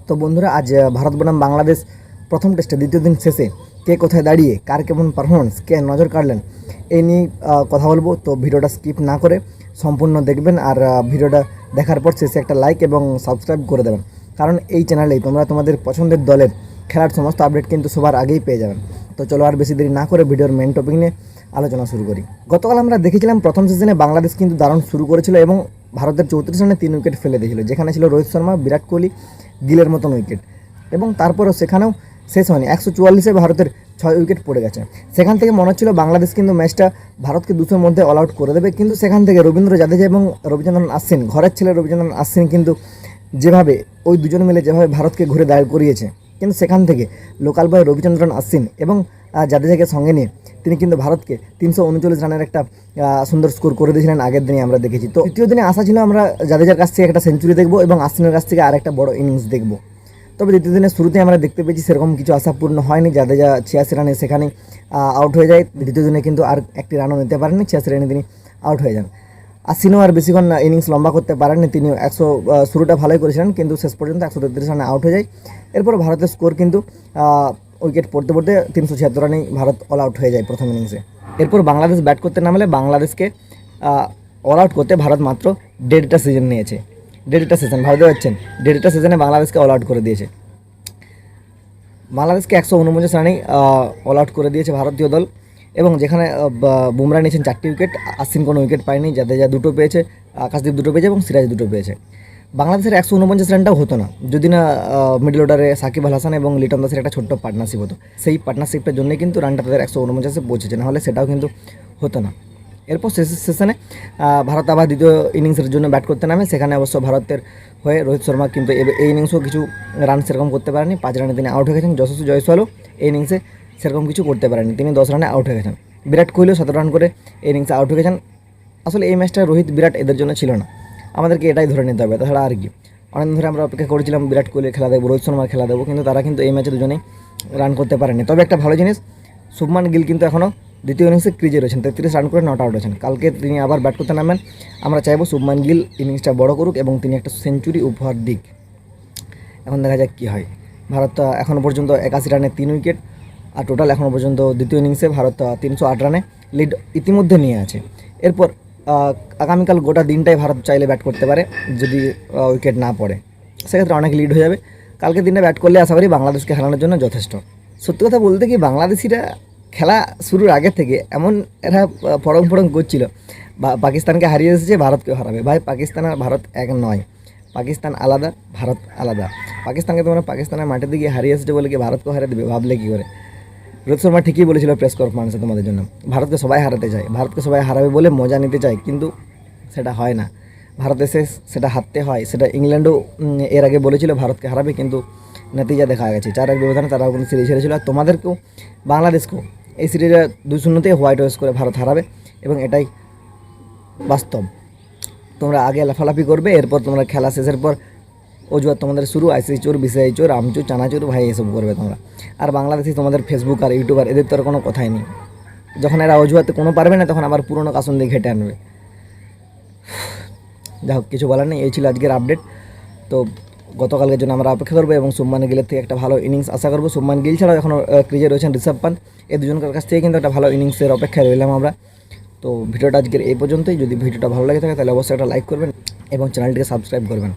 তো বন্ধুরা, আজ ভারত বনাম বাংলাদেশ প্রথম টেস্টে দ্বিতীয় দিন শেষে কে কোথায় দাঁড়িয়ে কার কেমন পারফরমেন্স, কে নজর কাড়লেন, এই নিয়ে কথা বলবো। তো ভিডিওটা স্কিপ না করে সম্পূর্ণ দেখবেন, আর ভিডিওটা দেখার পর শেষে একটা লাইক এবং সাবস্ক্রাইব করে দেবেন, কারণ এই চ্যানেলেই তোমরা তোমাদের পছন্দের দলের খেলার সমস্ত আপডেট কিন্তু সবার আগেই পেয়ে যাবেন। তো চলো আর বেশি দেরি না করে ভিডিওর মেন টপিক নিয়ে আলোচনা শুরু করি। গতকাল আমরা দেখেছিলাম প্রথম সিজনে বাংলাদেশ কিন্তু দারুণ শুরু করেছিল এবং ভারতের 34 রানে 3 উইকেট ফেলে দিয়েছিল, যেখানে ছিল রোহিত শর্মা, বিরাট কোহলি, গিলের মতন উইকেট। এবং তারপরও সেখানেও শেষ হয়নি, 144-এ ভারতের 6 উইকেট পড়ে গেছে। সেখান থেকে মনে হচ্ছিল বাংলাদেশ কিন্তু ম্যাচটা ভারতকে 200-এর মধ্যে অল আউট করে দেবে, কিন্তু সেখান থেকে রবীন্দ্র জাদেজা এবং রবিচন্দ্রন আশ্বিন, ঘরের ছেলে রবিচন্দ্রন আশ্বিন কিন্তু যেভাবে ওই দুজন মিলে যেভাবে ভারতকে ঘুরে দাঁড় করিয়েছে, কিন্তু সেখান থেকে লোকাল বয় রবিচন্দ্রন আশ্বিন এবং জাদেজাকে সঙ্গে নিয়ে তিনি কিন্তু ভারতকে 339 রানের একটা সুন্দর স্কোর করে দিয়েছিলেন আগের দিনে আমরা দেখেছি। তো তৃতীয় দিনে আশা ছিল আমরা জাদেজার কাছ থেকে একটা সেঞ্চুরি দেখবো এবং আশ্বিনের কাছ থেকে আর একটা বড় ইনিংস দেখবো। তবে দ্বিতীয় দিনের শুরুতে আমরা দেখতে পেয়েছি সেরকম কিছু আশা পূর্ণ হয়নি। জাদেজা 86 রানে সেখানেই আউট হয়ে যায়। দ্বিতীয় দিনে কিন্তু আর একটি রানও নিতে পারেননি, 86 রানে তিনি আউট হয়ে যান। আশ্বিনও আর বেশিক্ষণ ইনিংস লম্বা করতে পারেননি, তিনি 100 শুরুটা ভালোই করেছিলেন, কিন্তু শেষ পর্যন্ত 133 রানে আউট হয়ে যায়। এরপর ভারতের স্কোর কিন্তু উইকেট পড়তে পড়তে 376 রানেই ভারত অল আউট হয়ে যায় প্রথম ইনিংসে। এরপর বাংলাদেশ ব্যাট করতে নামলে বাংলাদেশকে অল আউট করতে ভারত মাত্র 1.5টা সিজন নিয়েছে। 1.5টা সেশন ভারতে পাচ্ছেন, 1.5টা সেশনে বাংলাদেশকে অল আউট করে দিয়েছে। বাংলাদেশকে 149 রানেই অল আউট করে দিয়েছে ভারতীয় দল। এবং যেখানে বুমরা নিয়েছেন 4টি উইকেট, আশ্বিন কোনো উইকেট পায়নি, জাদেজা 2টো পেয়েছে, আকাশদীপ 2টো পেয়েছে এবং সিরাজ 2টো পেয়েছে। বাংলাদেশের 149 রানটাও হতো না যদি না মিডল অর্ডারে সাকিব আল হাসান এবং লিটন দাসের একটা ছোট্ট পার্টনারশিপ হতো। সেই পার্টনারশিপটার জন্যই কিন্তু রানটা তাদের 149-এ পৌঁছেছে, নাহলে সেটাও কিন্তু হতো না। এরপর সেশনে ভারত আবার দ্বিতীয় ইনিংসের জন্য ব্যাট করতে নামে। সেখানে অবশ্য ভারতের হয়ে রোহিত শর্মা কিন্তু এই ইনিংসেও কিছু রান সেরকম করতে পারেনি, 5 রানে তিনি আউট হয়ে গেছেন। যশস্বী জয়সওয়ালও এই ইনিংসে সেরকম কিছু করতে পারেনি, তিনি 10 রানে আউট হয়ে গেছেন। বিরাট কোহলিও 17 রান করে এই ইনিংসে আউট হয়ে গেছেন। আসলে এই ম্যাচটা রোহিত বিরাট এদের জন্য ছিল না, আমাদেরকে এটাই ধরে নিতে হবে, তাছাড়া আর কি। অনেকদিন ধরে আমরা অপেক্ষা করেছিলাম বিরাট কোহলির খেলা দেখবো, রোহিত শর্মার খেলা দেবো, কিন্তু তারা কিন্তু এই ম্যাচে দুজনেই রান করতে পারেনি। তবে একটা ভালো জিনিস, শুভমান গিল কিন্তু এখনও দ্বিতীয় ইনিংসে ক্রিজে রয়েছেন, 33 রান করে নট আউট হয়েছেন। কালকে তিনি আবার ব্যাট করতে নামেন। আমরা চাইবো শুভমান গিল ইনিংসটা বড় করুক এবং তিনি একটা সেঞ্চুরি উপহার দিক। এখন দেখা যাক কী হয়। ভারত এখনও পর্যন্ত 81 রানে 3 উইকেট, আর টোটাল এখনও পর্যন্ত দ্বিতীয় ইনিংসে ভারত 308 রানে লিড ইতিমধ্যে নিয়ে আছে। এরপর আগামীকাল গোটা দিনটাই ভারত চাইলে ব্যাট করতে পারে, যদি উইকেট না পড়ে সেক্ষেত্রে অনেক লিড হয়ে যাবে। কালকে দিনে ব্যাট করলে আশা করি বাংলাদেশকে হারানোর জন্য যথেষ্ট। সত্যি কথা বলতে কি, বাংলাদেশিরা খেলা শুরুর আগে থেকে এমন এরা ফড়ং করছিল, পাকিস্তানকে হারিয়ে এসেছে, ভারতকেও হারাবে। ভাই, পাকিস্তান আর ভারত এক নয়, পাকিস্তান আলাদা, ভারত আলাদা। পাকিস্তানকে তোমরা পাকিস্তানের মাঠে দিকে হারিয়ে এসেছে বলে কি ভারতকেও হারিয়ে দেবে, ভাবলে কী করে? রোহিত শর্মা ঠিকই বলেছিল প্রেস কনফারেন্সে তোমাদের জন্য, ভারতকে সবাই হারাতে চায়, ভারতকে সবাই হারাবে বলে মজা নিতে চায়, কিন্তু সেটা হয় না। ভারত এসে সেটা হারতে হয়। সেটা ইংল্যান্ডও এর আগে বলেছিল ভারতকে হারাবে, কিন্তু নতিজা দেখা গেছে 4-1 ব্যবধানে তারা কোনো সিরিজ হেরেছিল। আর তোমাদেরকেও, বাংলাদেশকেও এই সিরিজে 2-0-তে হোয়াইট ওয়াশ করে ভারত হারাবে, এবং এটাই বাস্তব। তোমরা আগে লাফালাফি করবে, এরপর তোমরা খেলা শেষের পর অজুহাত তোমাদের শুরু, আইসিসি চোর, বিসিআই চোর, আমচোর, চানাচোর, ভাই এসব করবে তোমরা। আর বাংলাদেশি তোমাদের ফেসবুক আর ইউটিউবার এদের তো আর কোনো কথাই নেই। যখন এরা অজুহাতে কোনো পারবে না, তখন আবার পুরনো কাসন দিয়ে ঘেটে আনবে। যাই হোক, কিছু বলার নেই। এই ছিল আজকের আপডেট। তো গতকালকের জন্য আমরা অপেক্ষা করবো এবং শুভমান গিলের থেকে একটা ভালো ইনিংস আশা করবো। শুভমান গিল ছাড়াও এখনও ক্রিজে রয়েছেন ঋষভ পান্ত, এই দুজনকার কাছ থেকে কিন্তু একটা ভালো ইনিংসের অপেক্ষায় রইলাম আমরা। তো ভিডিওটা আজকের এই পর্যন্তই। যদি ভিডিওটা ভালো লাগে থাকে তাহলে অবশ্যই একটা লাইক করবেন এবং চ্যানেলটিকে সাবস্ক্রাইব করবেন।